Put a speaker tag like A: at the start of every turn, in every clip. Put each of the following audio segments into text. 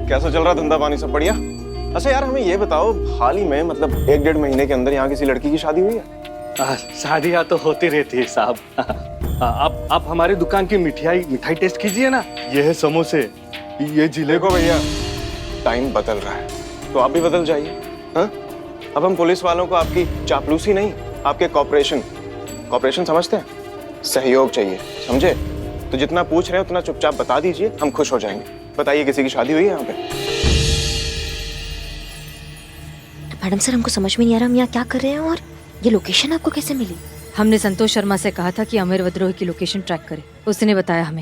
A: कैसा चल रहा धंधा पानी, सब बढ़िया? अच्छा यार, हमें ये बताओ, हाल ही में मतलब 1-1.5 महीने के अंदर यहाँ किसी लड़की की शादी हुई है?
B: शादियाँ तो होती रहती है साहब। आप हमारी दुकान की मिठाई टेस्ट कीजिए ना। ये है समोसे, ये जिले
A: देखो भैया, टाइम बदल रहा है तो आप भी बदल जाइए। हाँ, अब हम पुलिस वालों को आपकी चापलूसी नहीं, आपके कॉपरेशन समझते हैं, सहयोग चाहिए, समझे? तो जितना पूछ रहे हैं उतना चुपचाप बता दीजिए, हम खुश हो जाएंगे। बताइए, किसी की शादी हुई है यहाँ पे?
C: मैडम सर, हमको समझ में नहीं आ रहा हम यहाँ क्या कर रहे हैं, और ये लोकेशन आपको कैसे मिली?
D: हमने संतोष शर्मा से कहा था कि अमर विद्रोह की लोकेशन ट्रैक करे, उसने बताया हमें।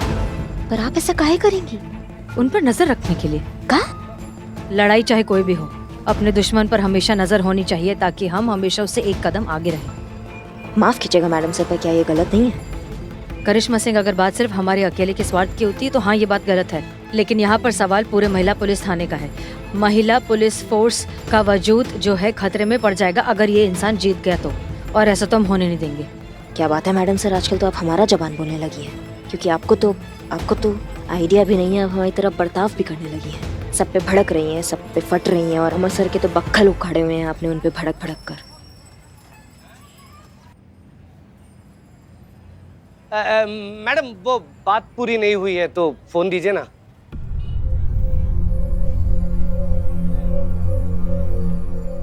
C: पर आप ऐसा काहे करेंगी?
D: उन पर नजर रखने के लिए।
C: कहा?
D: लड़ाई चाहे कोई भी हो, अपने दुश्मन पर हमेशा नजर होनी चाहिए ताकि हम हमेशा उससे एक कदम आगे रहें।
C: माफ कीजिएगा मैडम सर, पर क्या ये गलत नहीं है?
D: करिश्मा सिंह, अगर बात सिर्फ हमारे अकेले के स्वार्थ की होती तो हाँ, ये बात गलत है, लेकिन यहाँ पर सवाल पूरे महिला पुलिस थाने का है। महिला पुलिस फोर्स का वजूद जो है खतरे में पड़ जाएगा अगर ये इंसान जीत गया तो, और ऐसा तो हम होने नहीं देंगे।
C: क्या बात है मैडम सर, आजकल तो आप हमारा जबान बोलने लगी है, क्योंकि आपको तो आइडिया भी नहीं है, अब हमारी तरफ बर्ताव भी करने लगी है। सब पे भड़क रही हैं, सब पे फट रही हैं, और अमर सर के तो बक्खल उखाड़े हुए हैं आपने उन पे भड़क कर।
E: मैडम, वो बात पूरी नहीं हुई है तो फोन दीजिए ना।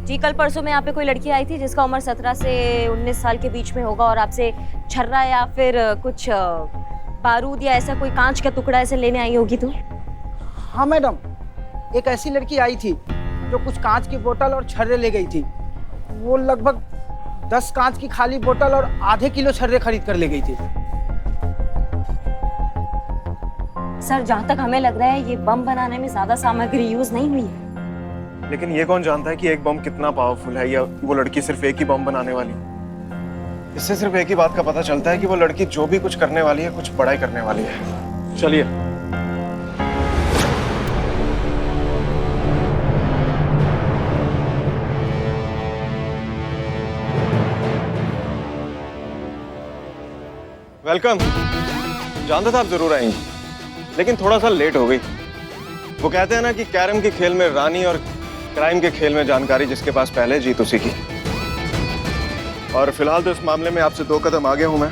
F: जी, कल परसों में यहाँ पे कोई लड़की आई थी जिसका उम्र 17 से 19 साल के बीच में होगा, और आपसे छर्रा या फिर कुछ बारूद या ऐसा कोई कांच का टुकड़ा ऐसे लेने आई होगी। तो
G: हाँ मैडम, एक ऐसी लड़की आई थी जो कुछ कांच की बोतल और छर्रे ले गई थी। वो लगभग 10 कांच की खाली बोतल और आधे किलो छर्रे खरीद कर ले गई थी।
F: सर, जहाँ तक हमें लग रहा है ये बम बनाने में ज्यादा सामग्री यूज नहीं हुई है।
A: लेकिन ये कौन जानता है कि एक बम कितना पावरफुल है, या वो लड़की सिर्फ एक ही बम बनाने वाली है? इससे सिर्फ एक ही बात का पता चलता है कि वो लड़की जो भी कुछ करने वाली है, कुछ बड़ा ही करने वाली है। चलिए। वेलकम। जानता था आप जरूर आएंगी, लेकिन थोड़ा सा लेट हो गई। वो कहते हैं ना कि कैरम के खेल में रानी और क्राइम के खेल में जानकारी जिसके पास पहले जीत उसी की। और फिलहाल तो इस मामले में आपसे 2 कदम आगे हूं मैं,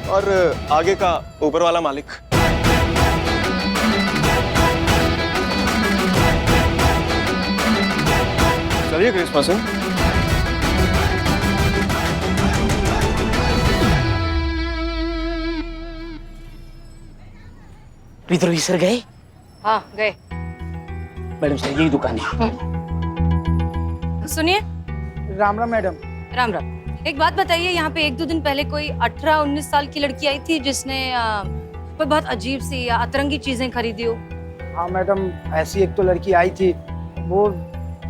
A: और आगे का ऊपर वाला मालिक। चलिए करिश्मा सिंह।
E: विद्रोही सर गए?
D: हाँ, गए।
E: मैडम सर, यही दुकान है।
D: सुनिए।
G: राम राम मैडम।
D: राम राम। एक बात बताइए, यहाँ पे 1-2 दिन पहले कोई 18-19 साल की लड़की आई थी जिसने कोई बहुत अजीब सी या अतरंगी चीजें खरीदी हो?
G: हाँ मैडम, ऐसी एक तो लड़की आई थी, वो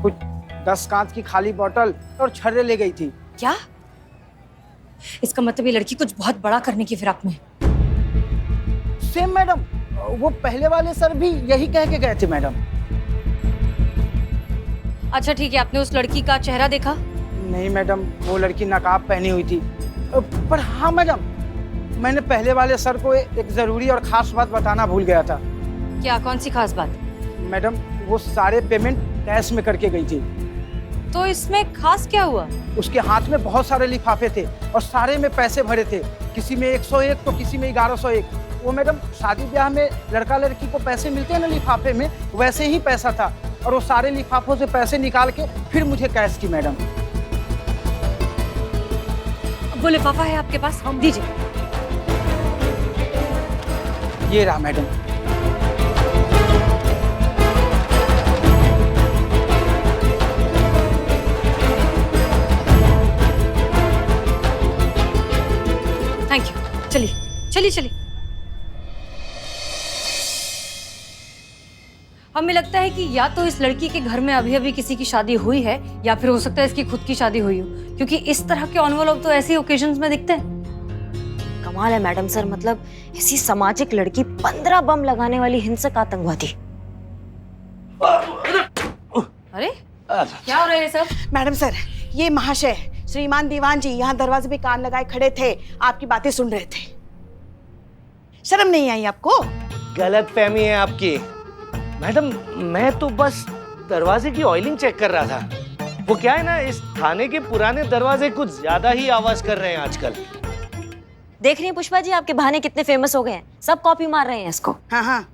G: कुछ 10 कांच की खाली बोतल और छर्रे ले गई थी।
D: क्या? इसका मतलब ये लड़की कुछ बहुत बड़ा करने की फिराक में।
G: सेम मैडम, वो पहले वाले सर भी यही कह के गए थे मैडम।
D: अच्छा ठीक है, आपने उस लड़की का चेहरा देखा?
G: नहीं मैडम, वो लड़की नकाब पहनी हुई थी। पर हाँ मैडम, मैंने पहले वाले सर को एक जरूरी और खास बात बताना भूल गया था।
D: क्या? कौन सी खास बात?
G: मैडम, वो सारे पेमेंट कैश में करके गई थी।
D: तो इसमें खास क्या हुआ?
G: उसके हाथ में बहुत सारे लिफाफे थे और सारे में पैसे भरे थे, किसी में 101 तो किसी में 1101। वो मैडम, शादी ब्याह में लड़का लड़की को पैसे मिलते हैं ना लिफाफे में, वैसे ही पैसा था, और वो सारे लिफाफों से पैसे निकाल के फिर मुझे कैश की मैडम।
D: वो लिफाफा है आपके पास? हम दीजिए।
G: ये रहा मैडम।
D: Thank you. चलिए चलिए। हमें लगता है कि या तो इस लड़की के घर में अभी अभी किसी की शादी हुई है, या फिर हो सकता है इसकी खुद की शादी हुई हो, क्योंकि इस तरह के एनवेलप तो ऐसे ओकेजन्स में दिखते हैं।
C: कमाल है मैडम सर, मतलब ऐसी सामाजिक लड़की 15 बम लगाने वाली हिंसक आतंकवादी।
D: अरे क्या हो रहा है ये सब?
H: मैडम सर, ये महाशय श्रीमान दीवान जी यहाँ दरवाजे पे कान लगाए खड़े थे, आपकी बातें सुन रहे थे। शर्म नहीं आई आपको?
E: गलत फहमी है आपकी। मैडम मैं तो बस दरवाजे की ऑयलिंग चेक कर रहा था। वो क्या है ना, इस थाने के पुराने दरवाजे कुछ ज्यादा ही आवाज कर रहे हैं आजकल।
F: देख रही हैं पुष्पा जी, आपके बहाने कितने फेमस हो गए हैं, सब कॉपी मार रहे हैं इसको।
H: हाँ हाँ,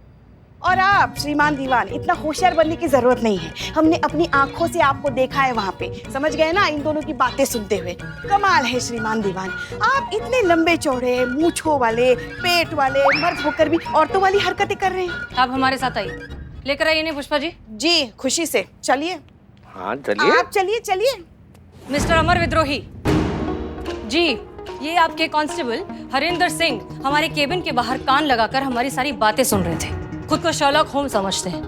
H: और आप श्रीमान दीवान इतना होशियार बनने की जरूरत नहीं है। हमने अपनी आंखों से आपको देखा है वहाँ पे, समझ गए ना, इन दोनों की बातें सुनते हुए। कमाल है श्रीमान दीवान, आप इतने लंबे चौड़े, मूंछों वाले, पेट वाले मर्द होकर भी औरतों वाली हरकतें कर रहे हैं।
D: आप हमारे साथ आइए, लेकर आइए नहीं पुष्पा जी।
H: जी खुशी से, चलिए
E: हाँ चलिए।
H: आप चलिए चलिए।
D: मिस्टर अमर विद्रोही जी, ये आपके कांस्टेबल हरिंदर सिंह हमारे केबिन के बाहर कान लगाकर हमारी सारी बातें सुन रहे थे। खुद को शर्लॉक होम्स समझते हैं।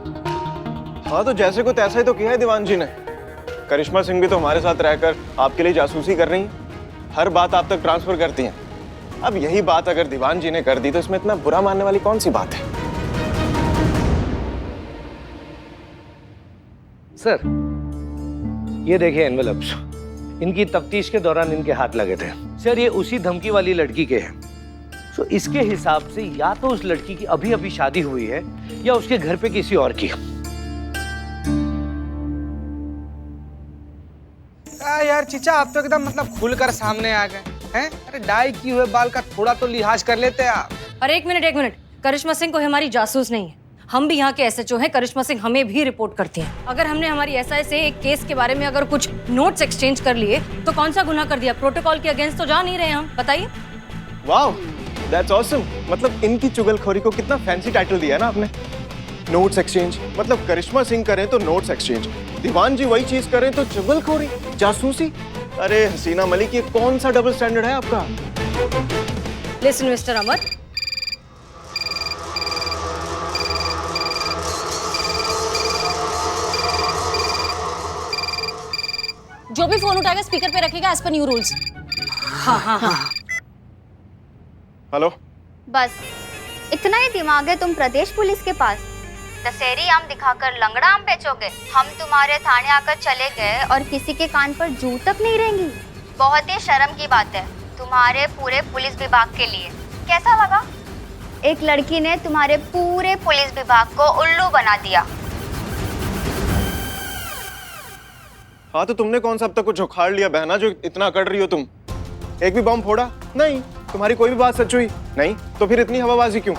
A: हाँ तो जैसे को तैसा ही तो किया है दीवान जी ने। करिश्मा सिंह भी तो हमारे साथ रहकर आपके लिए जासूसी कर रही हैं, हर बात आप तक ट्रांसफर करती हैं। अब यही बात अगर दीवान जी ने कर दी तो इसमें इतना बुरा मानने वाली कौन सी बात है?
E: सर ये देखिए एनवेलप्स, इनकी तफ्तीश के दौरान इनके हाथ लगे थे। सर ये उसी धमकी वाली लड़की के हैं। तो इसके हिसाब से या तो उस लड़की की अभी अभी शादी हुई है या उसके घर पे किसी और की।
I: यार चीचा, आप तो एकदम मतलब खुलकर सामने आ गए हैं। अरे डाई किए हुए बाल का थोड़ा तो लिहाज कर लेते आप।
D: अरे एक मिनट, करिश्मा सिंह को हमारी जासूस नहीं है, हम भी यहाँ के एसएचओ हैं। करिश्मा सिंह हमें भी रिपोर्ट करती हैं। अगर हमने हमारी एसआई से एक केस के बारे में अगर कुछ नोट्स एक्सचेंज कर लिए तो कौन सा गुनाह कर दिया? प्रोटोकॉल के अगेंस्ट तो जा नहीं रहे हम, बताइए।
A: Wow, that's awesome. मतलब इनकी चुगलखोरी को कितना फैंसी टाइटल दिया है ना आपने, नोट्स एक्सचेंज। मतलब करिश्मा सिंह करें तो नोट्स एक्सचेंज, दीवान जी वही चीज करें तो चुगलखोरी, जासूसी। अरे हसीना मलिक, ये कौन सा डबल स्टैंडर्ड है आपका?
D: लिसन मिस्टर अमर,
F: जो भी फोन उठाएगा स्पीकर पे रखेगा एज पर न्यू रूल्स।
D: हाँ।
A: हेलो,
J: बस इतना ही दिमाग है तुम प्रदेश पुलिस के पास? दशहरी आम दिखाकर लंगड़ा आम बेचोगे? हम तुम्हारे थाने आकर चले गए और किसी के कान पर जू तक नहीं रहेंगी। बहुत ही शर्म की बात है तुम्हारे पूरे पुलिस विभाग के लिए। कैसा लगा? एक लड़की ने तुम्हारे पूरे पुलिस विभाग को उल्लू बना दिया।
A: हाँ तो तुमने कौन सा अब तक कुछ उखाड़ लिया बहना जो इतना अकड़ रही हो तुम? एक भी बॉम्ब फोड़ा नहीं, तुम्हारी कोई भी बात सच हुई नहीं, तो फिर इतनी हवाबाजी क्यों?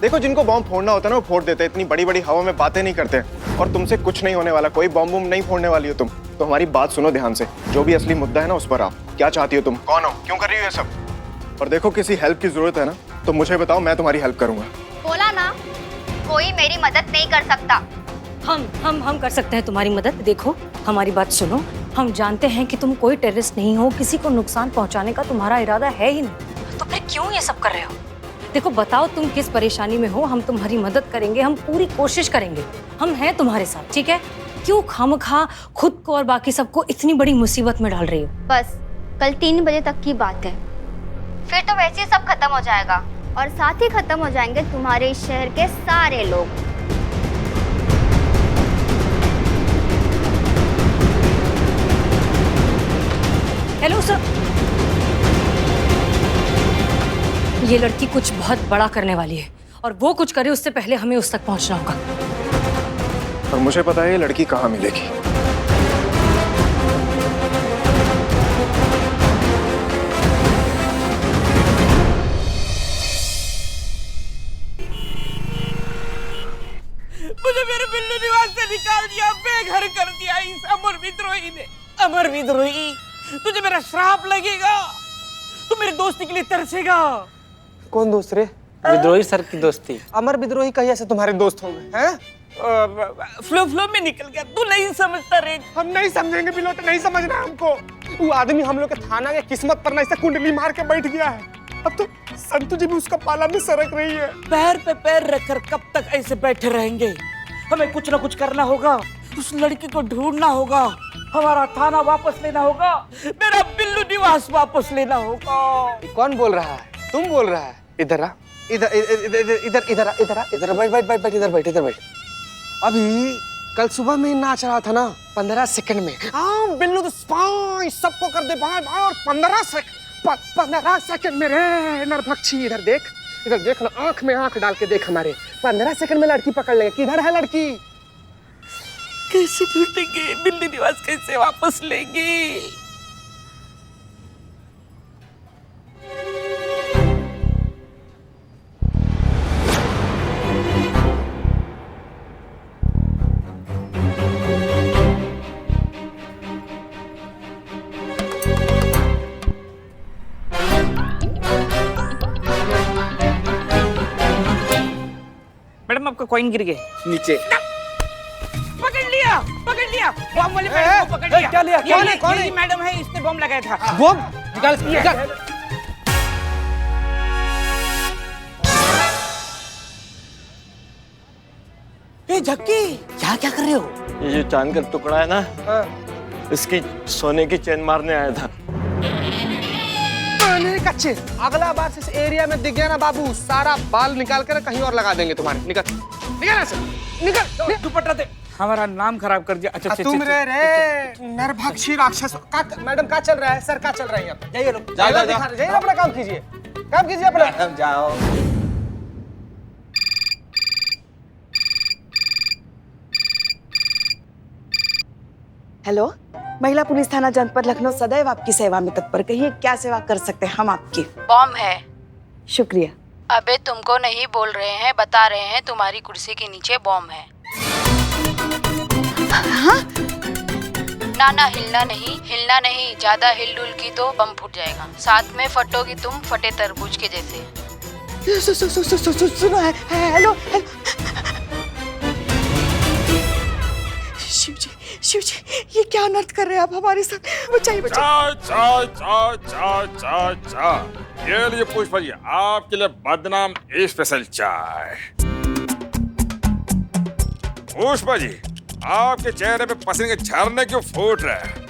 A: देखो, जिनको बॉम्ब फोड़ना होता है ना वो फोड़ देते, इतनी बड़ी बड़ी हवा में बातें नहीं करते। और तुमसे कुछ नहीं होने वाला, कोई बॉम्ब नहीं फोड़ने वाली हो तुम। तो हमारी बात सुनो ध्यान से, जो भी असली मुद्दा है ना उस पर आओ। क्या चाहती हो तुम, कौन हो, क्यों कर रही हो ये सब? और देखो, किसी हेल्प की जरूरत है ना तो मुझे बताओ, मैं तुम्हारी हेल्प करूंगा।
J: बोला ना, कोई मेरी मदद नहीं कर सकता।
D: हम कर सकते हैं तुम्हारी मदद। देखो हमारी बात सुनो, हम जानते हैं कि तुम कोई टेररिस्ट नहीं हो, किसी को नुकसान पहुंचाने का तुम्हारा इरादा है ही नहीं, तो फिर क्यों ये सब कर रहे हो? देखो बताओ तुम किस परेशानी में हो, हम तुम्हारी मदद करेंगे, हम पूरी कोशिश करेंगे, हम हैं तुम्हारे साथ, ठीक है? क्यों खामखा खुद को और बाकी सबको इतनी बड़ी मुसीबत में डाल रही हो?
J: बस कल 3 बजे तक की बात है, फिर तो वैसे ही सब खत्म हो जाएगा और साथ ही खत्म हो जाएंगे तुम्हारे इस शहर के सारे लोग।
D: हेलो सर, ये लड़की कुछ बहुत बड़ा करने वाली है और वो कुछ करे उससे पहले हमें उस तक पहुंचना होगा।
A: और मुझे पता है ये लड़की कहाँ मिलेगी।
I: मुझे मेरे बिल्लू निवास से निकाल दिया, बेघर कर दिया इस अमर विद्रोही ने। अमर विद्रोही, तुझे मेरा श्राप लगेगा, तू मेरी दोस्ती के लिए तरसेगा।
K: कौन दूसरे? विद्रोही सर की दोस्ती। अमर विद्रोही कहीं से तुम्हारे दोस्त हो गए हैं?
I: फ्लो में निकल गया, तू नहीं समझता रे।
K: हम नहीं समझेंगे बिलो, तो नहीं समझना हमको। वो आदमी हम लोग के थाना के किस्मत पर ना ऐसे कुंडली मार के बैठ गया है। अब तो संतू जी भी उसका पाला में सरक रही है।
I: पैर पे पैर रखकर कब तक ऐसे बैठे रहेंगे? हमें कुछ ना कुछ करना होगा, उस लड़की को ढूंढना होगा, हमारा थाना वापस लेना होगा, मेरा बिल्लू निवास वापस लेना होगा।
K: कौन बोल रहा है? तुम बोल रहा है? इधर आ, इधर इधर इधर इधर आ, इधर आ, इधर बैठ बैठ बैठ बैठ, इधर बैठ, इधर बैठ। अभी कल सुबह में नाच रहा था ना 15 सेकंड में। हाँ बिल्लू तो सबको कर दे बाहर और 15 सेकंड में रे नरभक्षी। इधर देख, इधर देख ना, आंख में आंख डाल के देख हमारे। 15 सेकंड में लड़की पकड़ लेंगे। किधर है लड़की?
I: कैसे ढूंढेंगे? बिल्ली निवास कैसे वापस लेंगे? मैडम आपका कॉइन गिर गया
K: नीचे।
I: पकड़ लिया, पकड़ लिया। बॉम्ब वाले मैडम को पकड़ लिया।
K: क्या लिया? कौन है? कौन है?
I: ये मैडम है, इसने बॉम्ब लगाया था।
K: बॉम्ब निकाल, निकाल।
I: ए झक्की, यहाँ क्या कर रहे हो?
A: ये जो चांद का टुकड़ा है ना, इसकी सोने की चेन मारने आया था।
K: नहीं कच्चे, अगला बार से इस एरिया में दिख गया ना बाबू, सारा बाल निकाल कर कहीं और लगा देंगे तुम्हारे। निकल, निकल ऐसे, निकल।
I: दुपट्टा दे। हमारा नाम खराब कर दिया। अच्छा
K: तुम रे नरभक्षी राक्षस। मैडम क्या चल रहा है? सर क्या चल रहा है यहाँ पे?
I: जाइए लोग,
K: जाइए अपना काम कीजिए, काम कीजिए अपना।
I: जाओ।
H: हेलो, महिला पुलिस थाना जनपद लखनऊ सदैव आपकी सेवा में तत्पर। कहिए क्या सेवा कर सकते हैं हम आपकी?
L: बॉम्ब है।
H: शुक्रिया।
L: अबे तुमको नहीं बोल रहे हैं, बता रहे हैं, तुम्हारी कुर्सी के नीचे बॉम्ब है।
H: हाँ?
L: ना हिलना नहीं, ज्यादा हिल डुल की तो बम फूट जाएगा। साथ में फटोगी तुम, फटे तरबूज के जैसे।
H: सुनो, हेलो। शिव जी, ये क्या अनर्थ कर रहे हैं आप हमारे साथ? बचाइए, बचाइए।
M: चाय। ये लिए पुष्पा जी, आपके लिए बदनाम स्पेशल चाय। पुष्पा जी, आपके चेहरे पे पसीने के झरने क्यों फूट रहे हैं?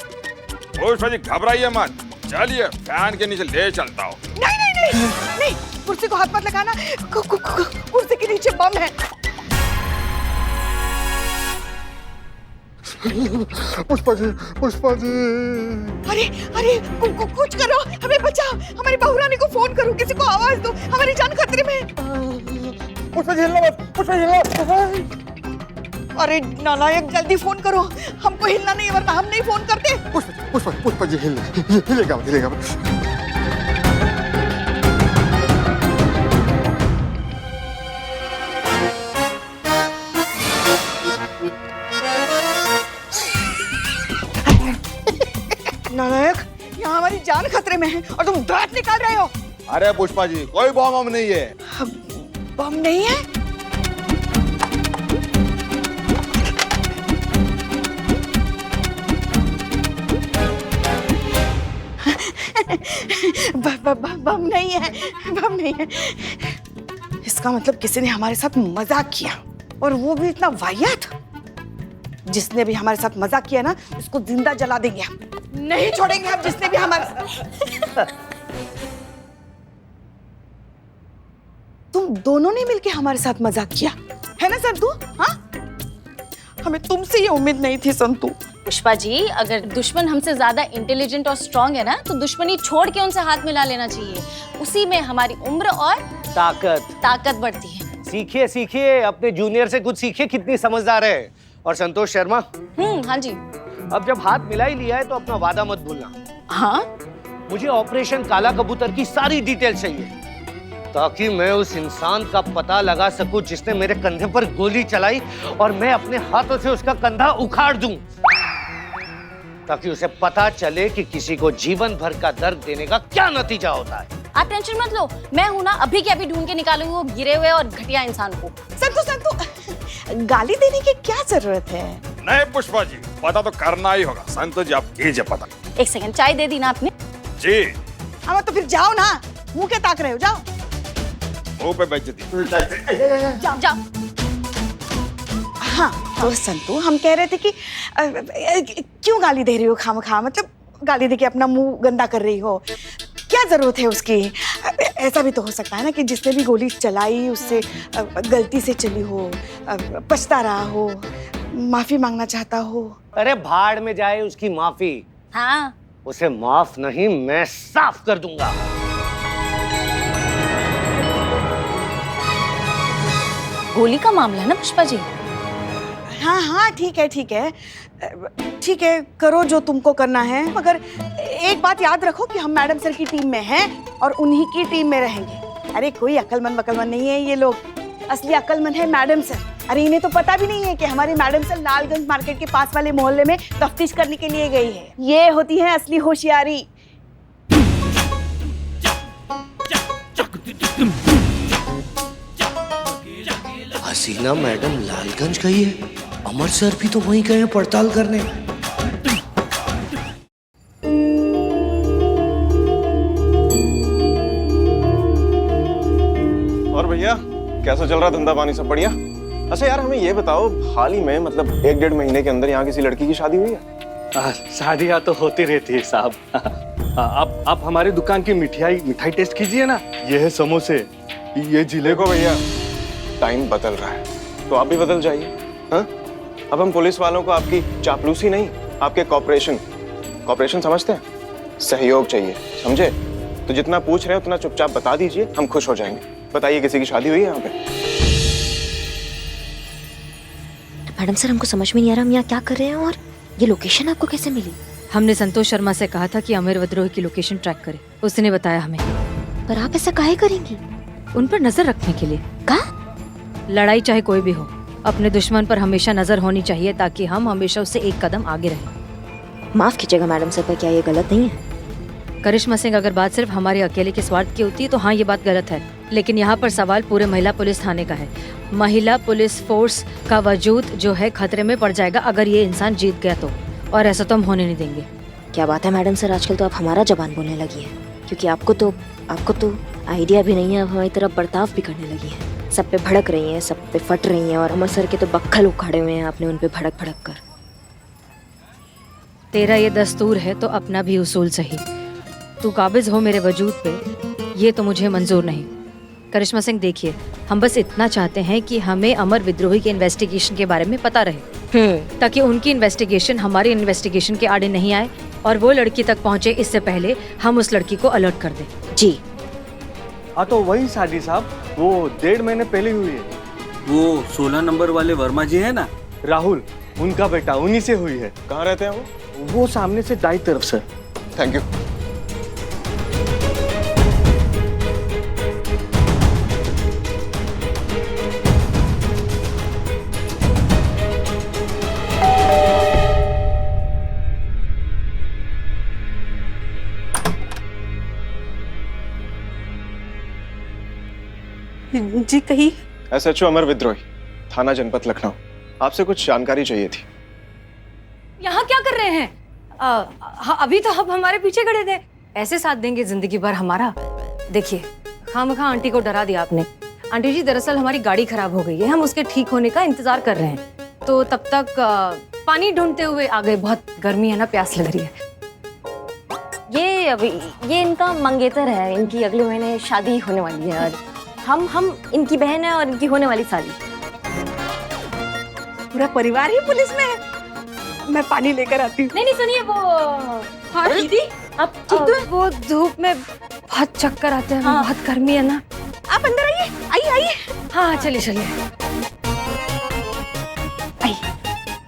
M: पुष्पा जी घबराइए मत, चलिए फैन के नीचे ले चलता हूँ।
H: नहीं, कुर्सी को हाथ मत लगाना। कुर्सी के नीचे बम है।
K: पुष्पा जी।
H: अरे कुछ करो, हमें बचाओ। हमारी बहू रानी को फोन करो, किसी को आवाज दो, हमारी जान खतरे में।
K: पुष्पा जी हिलना मत।
H: अरे नालायक, जल्दी फोन करो। हमको हिलना नहीं, वरना हम नहीं फोन करते।
K: पुष्पा जी हिलेगा।
H: नालायक, यहाँ हमारी जान खतरे में है और तुम दांत निकाल रहे हो।
M: अरे पुष्पा जी, कोई बम नहीं है।
H: बम नहीं है? बम नहीं है। इसका मतलब किसी ने हमारे साथ मजाक किया, और वो भी इतना वाहियात। जिसने भी हमारे साथ मजाक किया ना, उसको जिंदा जला देंगे हम। नहीं छोड़ेंगे हम जिसने भी हमारे तुम दोनों ने मिलके हमारे साथ मजाक किया है ना संतू? हाँ, हमें तुमसे ये उम्मीद नहीं थी संतू।
F: पुष्पा जी, अगर दुश्मन हमसे ज्यादा इंटेलिजेंट और स्ट्रांग है ना, तो दुश्मनी छोड़ के उनसे हाथ मिला लेना चाहिए। उसी में हमारी उम्र और ताकत बढ़ती है।
E: सीखिए, अपने जूनियर से कुछ सीखिए, कितनी समझदार है। और संतोष शर्मा,
F: हाँ जी।
E: अब जब हाथ मिला ही लिया है तो अपना वादा मत भूलना।
F: हाँ,
E: मुझे ऑपरेशन काला कबूतर की सारी डिटेल चाहिए, ताकि मैं उस इंसान का पता लगा सकूं जिसने मेरे कंधे पर गोली चलाई, और मैं अपने हाथों से उसका कंधा उखाड़ दूं, ताकि उसे पता चले कि किसी को जीवन भर का दर्द देने का क्या नतीजा होता है।
F: आप टेंशन मत लो, मैं हूं ना, अभी के अभी ढूंढ के निकालूंगी वो गिरे हुए और घटिया इंसान को।
H: संतू, गाली देने की क्या जरूरत है?
M: नहीं पुष्पा जी, पता तो करना ही होगा। संतोष जी, आप कीजिए पता।
F: एक सेकंड, चाय दे दी ना आपने?
M: जी।
H: हाँ, तो फिर जाओ ना, मुंह क्या ताक रहे हो? जाओ।
M: मुंह पे बेइज्जती।
F: जाओ।
H: हाँ, तो संतू, हम कह रहे थे कि क्यों गाली दे रही हो खामखा? मतलब गाली दे के अपना मुंह गंदा कर रही हो, क्या जरूरत है उसकी? ऐसा भी तो हो सकता है ना कि जिसने भी गोली चलाई उससे गलती से चली हो, पछता रहा हो, माफी मांगना चाहता हो।
E: अरे भाड़ में जाए उसकी माफी।
F: हाँ,
E: उसे माफ नहीं, मैं साफ कर दूंगा।
F: गोली का मामला है ना पुष्पा जी?
H: हाँ हाँ ठीक है ठीक है, ठीक है, करो जो तुमको करना है, मगर एक बात याद रखो कि हम मैडम सर की टीम में हैं और उन्हीं की टीम में रहेंगे। अरे कोई अक्लमंद वकलमंद नहीं है ये लोग, असली अक्लमंद है मैडम सर। अरे इन्हें तो पता भी नहीं है कि हमारी मैडम सर लालगंज मार्केट के पास वाले मोहल्ले में तफ्तीश करने के लिए गई है। ये होती है असली होशियारी।
E: हसीना मैडम लालगंज गई है, अमर सर भी तो वहीं गए हैं पड़ताल करने।
A: और भैया कैसा चल रहा धंधा पानी, सब बढ़िया? अच्छा यार हमें ये बताओ, हाल ही में मतलब 1-1.5 महीने के अंदर यहाँ किसी लड़की की शादी हुई है?
B: शादियाँ तो होती रहती है साहब। आप हमारी दुकान की मिठाई टेस्ट कीजिए ना। ये है समोसे, ये जिले
A: देखो भैया टाइम बदल रहा है तो आप भी बदल जाइए। हाँ, अब हम पुलिस वालों को आपकी चापलूसी नहीं, आपके कॉपरेशन समझते हैं, सहयोग चाहिए, समझे? तो जितना पूछ रहे हैं उतना चुपचाप बता दीजिए, हम खुश हो जाएंगे। बताइए किसी की शादी हुई है यहाँ पे?
C: मैडम सर हमको समझ में नहीं आ रहा हम यहाँ क्या कर रहे हैं, और ये लोकेशन आपको कैसे मिली?
D: हमने संतोष शर्मा से कहा था कि अमर विद्रोही की लोकेशन ट्रैक करे, उसने बताया हमें।
C: पर आप ऐसा काहे करेंगी?
D: उन पर नजर रखने के लिए।
C: कहा?
D: लड़ाई चाहे कोई भी हो, अपने दुश्मन पर हमेशा नजर होनी चाहिए ताकि हम हमेशा उससे एक कदम आगे रहें।
C: माफ कीजिएगा मैडम सर, पर क्या ये गलत नहीं है?
D: करिश्मा सिंह, अगर बात सिर्फ हमारे अकेले के स्वार्थ की होती है तो हाँ ये बात गलत है, लेकिन यहाँ पर सवाल पूरे महिला पुलिस थाने का है। महिला पुलिस फोर्स का वजूद जो है खतरे में पड़ जाएगा अगर ये इंसान जीत गया तो, और ऐसा तो हम होने नहीं देंगे।
C: क्या बात है मैडम सर, आजकल तो आप हमारा जबान बोलने लगी है, क्योंकि आपको तो आइडिया भी नहीं है, आप हमारी तरफ बर्ताव भी करने लगी है। सब पे भड़क रही हैं, सब पे फट रही हैं, और अमर सर के तो बक्खल उखाड़े हुए हैं आपने उन पे भड़क भड़क कर।
D: तेरा ये दस्तूर है तो अपना भी उसूल सही। तू काबिज हो मेरे वजूद पे, ये तो मुझे मंजूर नहीं। करिश्मा सिंह देखिए, हम बस इतना चाहते हैं कि हमें अमर विद्रोही के इन्वेस्टिगेशन के बारे में पता रहे, ताकि उनकी इन्वेस्टिगेशन हमारी इन्वेस्टिगेशन के आड़े नहीं आए और वो लड़की तक पहुंचे इससे पहले हम उस लड़की को अलर्ट कर दें।
C: जी
B: हाँ, तो वही शादी साहब, वो 1.5 महीने पहले हुई है।
N: वो 16 नंबर वाले वर्मा जी है ना,
B: राहुल, उनका बेटा, उन्हीं से हुई है।
A: कहाँ रहते हैं
B: वो सामने से दाई तरफ सर।
A: Thank you.
H: जी कही।
A: SHO अमर विद्रोही, थाना जनपद लखनऊ, आपसे कुछ जानकारी चाहिए थी।
D: यहाँ क्या कर रहे हैं? हाँ, अभी तो आप हमारे पीछे खड़े थे, ऐसे साथ देंगे जिंदगी भर हमारा? देखिए, खामखा आंटी को डरा दिया आपने। आंटी जी, दरअसल हमारी गाड़ी खराब हो गई है, हम उसके ठीक होने का इंतजार कर रहे हैं, तो तब तक पानी ढूंढते हुए आ गए। बहुत गर्मी है ना, प्यास लग रही है।
F: ये इनका मंगेतर है, इनकी अगले महीने शादी होने वाली है और हम इनकी बहन है और इनकी होने वाली साली।
H: पूरा परिवार ही पुलिस में है। मैं पानी लेकर आती हूँ।
D: नहीं सुनिए, वो
H: हाँ दीदी,
D: अब ठीक तो है? वो धूप में बहुत चक्कर आते हैं। हाँ। बहुत गर्मी है ना।
H: आप अंदर आइए, आइए।
D: हाँ चलिए।
H: आइए,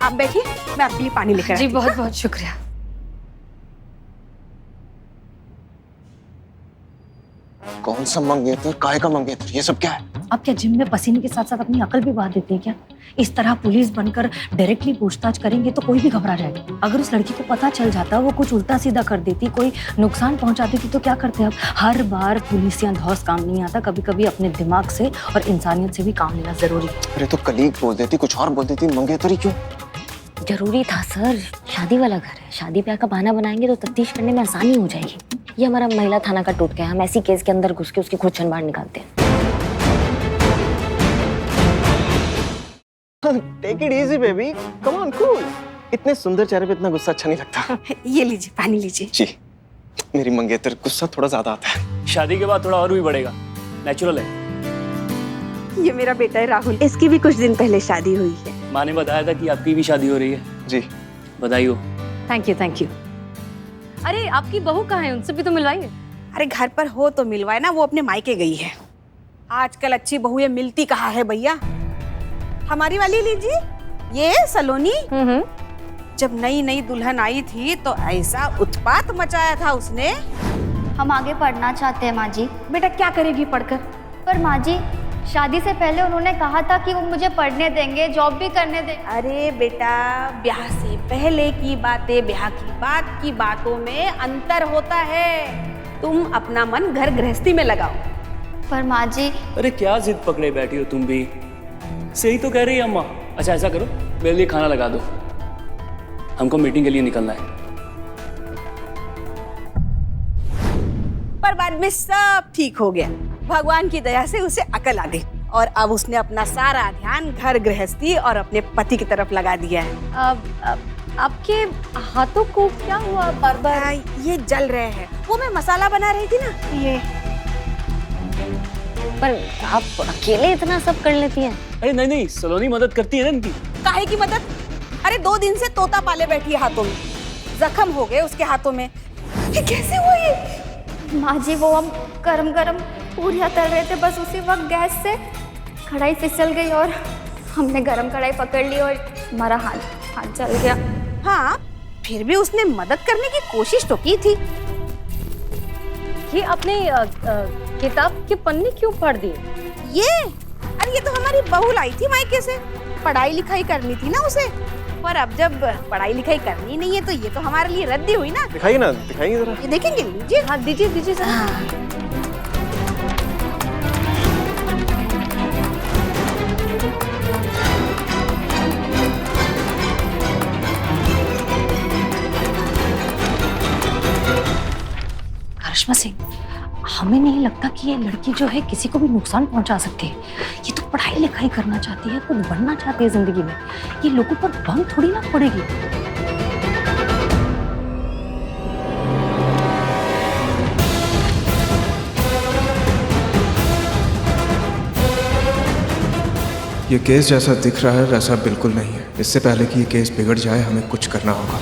H: आप बैठिए, मैं आपके लिए पानी लेकर
D: जी। बहुत बहुत शुक्रिया।
A: कौन सा मंगेतर, काहे का मंगेतर, ये सब क्या है?
D: अब क्या जिम में पसीने के साथ साथ अपनी अकल भी बहा देते हैं क्या? इस तरह पुलिस बनकर डायरेक्टली पूछताछ करेंगे तो कोई भी घबरा जाएगा। अगर उस लड़की को पता चल जाता, वो कुछ उल्टा सीधा कर देती, कोई नुकसान पहुंचा देती, तो क्या करते? अब हर बार पुलिस या धौस काम नहीं आता, कभी कभी अपने दिमाग से और इंसानियत से भी काम लेना जरूरी है।
A: अरे तो कलीग बोल देती, कुछ और बोल देती, मंगेतरी क्यों?
F: जरूरी था सर, शादी वाला घर है, शादी ब्याह का बहाना बनाएंगे तो तफ्तीश करने में आसानी हो जाएगी। ये हमारा महिला थाना का टोटका है, हम ऐसी केस के अंदर घुस के उसकी खुरचन बाहर निकालते हैं।
A: Take it easy baby, come on, cool. इतने सुंदर चेहरे पे इतना गुस्सा अच्छा नहीं लगता।
H: ये लीजिए, पानी लीजिए।
A: जी, मेरी मंगेतर गुस्सा थोड़ा ज्यादा आता है।
N: शादी के बाद थोड़ा और भी बढ़ेगा, नेचुरल है।
H: ये मेरा बेटा है राहुल, इसकी भी कुछ दिन पहले शादी हुई है।
N: माँ ने बताया था कि आपकी भी शादी हो रही है।
A: जी,
N: बधाई हो।
D: Thank you. अरे आपकी बहू कहाँ है, उनसे भी तो मिलवाइए।
H: अरे घर पर हो तो मिलवाए ना, वो अपने मायके गई है। आजकल अच्छी बहुएं मिलती कहाँ है भैया, हमारी वाली लीजिए, ये सलोनी। जब नई नई दुल्हन आई थी तो ऐसा उत्पात मचाया था उसने।
J: हम आगे पढ़ना चाहते हैं माँ जी।
H: बेटा क्या करेगी पढ़कर?
J: पर माँ जी, शादी से पहले उन्होंने कहा था कि वो मुझे पढ़ने देंगे, जॉब भी करने देंगे।
H: अरे बेटा, ब्याह से पहले की बातें, ब्याह की बाद की बातों में अंतर होता है। तुम अपना मन घर गृहस्थी में लगाओ।
J: पर माँ जी।
N: अरे क्या जिद पकड़े बैठी हो तुम भी? सही तो कह रही है अम्मा। अच्छा ऐसा करो, मेरे लिए खाना लगा दो, हमको मीटिंग के लिए निकलना है।
H: पर बाद में सब ठीक हो गया, भगवान की दया से उसे अकल आ गई और अब उसने अपना सारा ध्यान घर गृहस्थी और अपने पति की तरफ लगा दिया है।
F: आपके हाथों को क्या हुआ? बार-बार
H: ये जल रहे हैं। वो मैं मसाला बना रही थी ना, ये।
F: पर आप अकेले इतना सब कर लेती हैं?
N: अरे नहीं नहीं, सलोनी मदद करती है ना इनकी।
H: काहे की मदद? अरे 2 दिन से तोता पाले बैठी है हाथों में, जख्म हो गए उसके हाथों में। ये कैसे हुआ ये?
J: माँ जी, वो हम गरम गरम पूरियाँ तल रहे थे, बस उसी वक्त गैस से कढ़ाई फिसल गई और हमने गरम कढ़ाई पकड़ ली और हमारा हाथ जल गया।
H: हाँ, फिर भी उसने मदद करने की कोशिश तो की थी।
F: ये अपने किताब के पन्ने क्यों फाड़ दिए?
H: अरे ये तो हमारी बहू लाई थी मायके से, पढ़ाई लिखाई करनी थी ना उसे। पर अब जब पढ़ाई लिखाई करनी नहीं है तो ये तो हमारे लिए रद्दी हुई ना।
A: दिखाइए ना, दिखाइए जरा।
H: ये देखेंगे? लीजिए।
F: हाँ दीजिए दीजिए जरा।
D: करिश्मा सिंह, हमें नहीं लगता कि ये लड़की जो है किसी को भी नुकसान पहुंचा सकती है। ये तो पढ़ाई लिखाई करना चाहती है, कुछ बनना चाहती है जिंदगी में। ये लोगों पर बम थोड़ी ना पड़ेगी।
O: ये केस जैसा दिख रहा है वैसा बिल्कुल नहीं है। इससे पहले कि ये केस बिगड़ जाए हमें कुछ करना होगा।